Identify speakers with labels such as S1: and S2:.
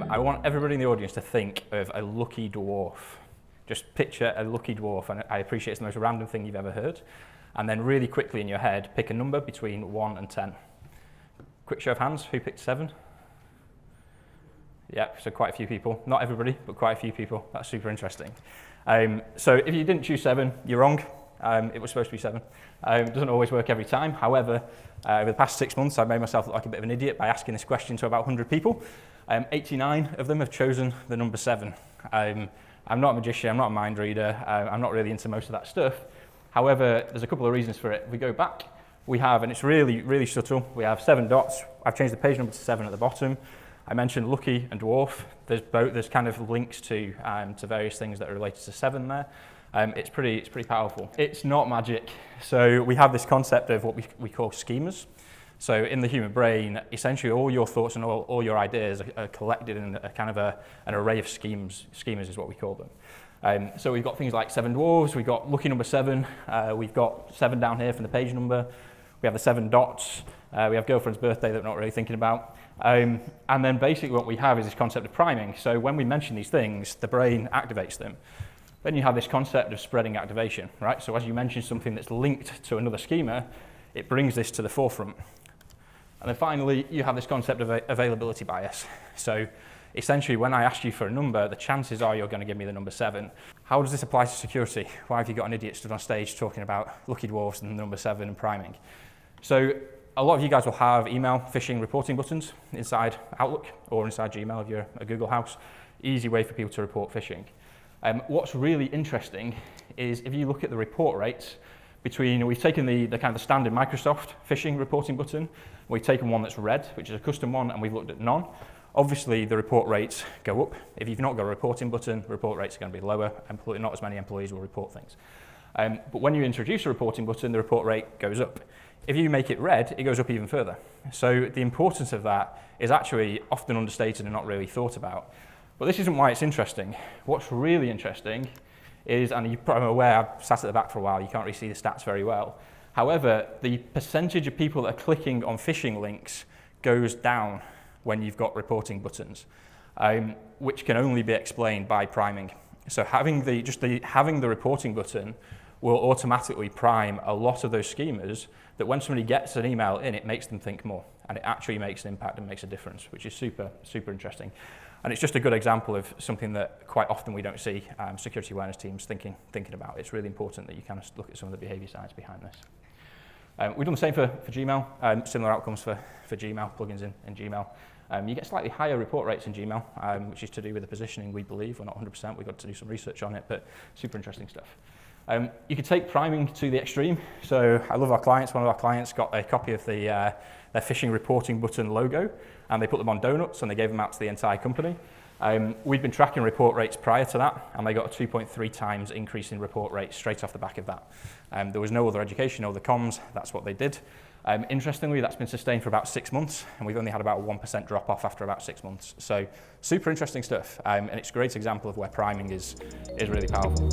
S1: I want everybody in the audience to think of a lucky dwarf. Just picture a lucky dwarf, and I appreciate it's the most random thing you've ever heard. And then really quickly in your head, pick a number between 1 and 10. Quick show of hands, who picked 7? Yep, so quite a few people. Not everybody, but quite a few people. That's super interesting. So if you didn't choose 7, you're wrong. It was supposed to be 7. It doesn't always work every time. However, over the past 6 months, I've made myself look like a bit of an idiot by asking this question to about 100 people. 89 of them have chosen the number 7. I'm not a magician, I'm not a mind reader, I'm not really into most of that stuff. However, there's a couple of reasons for it. If we go back, we have, and it's really, really subtle, we have 7 dots. I've changed the page number to 7 at the bottom. I mentioned lucky and dwarf. There's kind of links to various things that are related to 7 there. It's pretty powerful. It's not magic. So we have this concept of what we call schemas. So in the human brain, essentially all your thoughts and all your ideas are collected in a kind of an array of schemas is what we call them. So we've got things like 7 dwarves, we've got lucky number 7, we've got 7 down here from the page number, we have the 7 dots, we have girlfriend's birthday that we're not really thinking about. And then basically what we have is this concept of priming. So when we mention these things, the brain activates them. Then you have this concept of spreading activation, right? So as you mention something that's linked to another schema, it brings this to the forefront. And then finally, you have this concept of availability bias. So essentially, when I ask you for a number, the chances are you're going to give me the number 7. How does this apply to security? Why have you got an idiot stood on stage talking about lucky dwarfs and the number 7 and priming? So a lot of you guys will have email phishing reporting buttons inside Outlook or inside Gmail if you're a Google house. Easy way for people to report phishing. What's really interesting is if you look at the report rates between, we've taken the kind of the standard Microsoft phishing reporting button, we've taken one that's red, which is a custom one, and we've looked at none. Obviously, the report rates go up. If you've not got a reporting button, report rates are going to be lower. Not as many employees will report things. But when you introduce a reporting button, the report rate goes up. If you make it red, it goes up even further. So the importance of that is actually often understated and not really thought about. But this isn't why it's interesting. What's really interesting is, and you're probably aware, I've sat at the back for a while, you can't really see the stats very well. However, the percentage of people that are clicking on phishing links goes down when you've got reporting buttons, which can only be explained by priming. So having the reporting button will automatically prime a lot of those schemas that when somebody gets an email in, it makes them think more, and it actually makes an impact and makes a difference, which is super, super interesting. And it's just a good example of something that quite often we don't see security awareness teams thinking about. It's really important that you kind of look at some of the behavior science behind this. We've done the same for Gmail, similar outcomes for Gmail, plugins in Gmail. You get slightly higher report rates in Gmail, which is to do with the positioning, we believe. We're not 100%, we've got to do some research on it, but super interesting stuff. You could take priming to the extreme. So I love our clients. One of our clients got a copy of their phishing reporting button logo, and they put them on donuts, and they gave them out to the entire company. We've been tracking report rates prior to that, and they got a 2.3 times increase in report rates straight off the back of that. There was no other education, no other comms. That's what they did. Interestingly, that's been sustained for about 6 months, and we've only had about a 1% drop off after about 6 months. So super interesting stuff, and it's a great example of where priming is really powerful.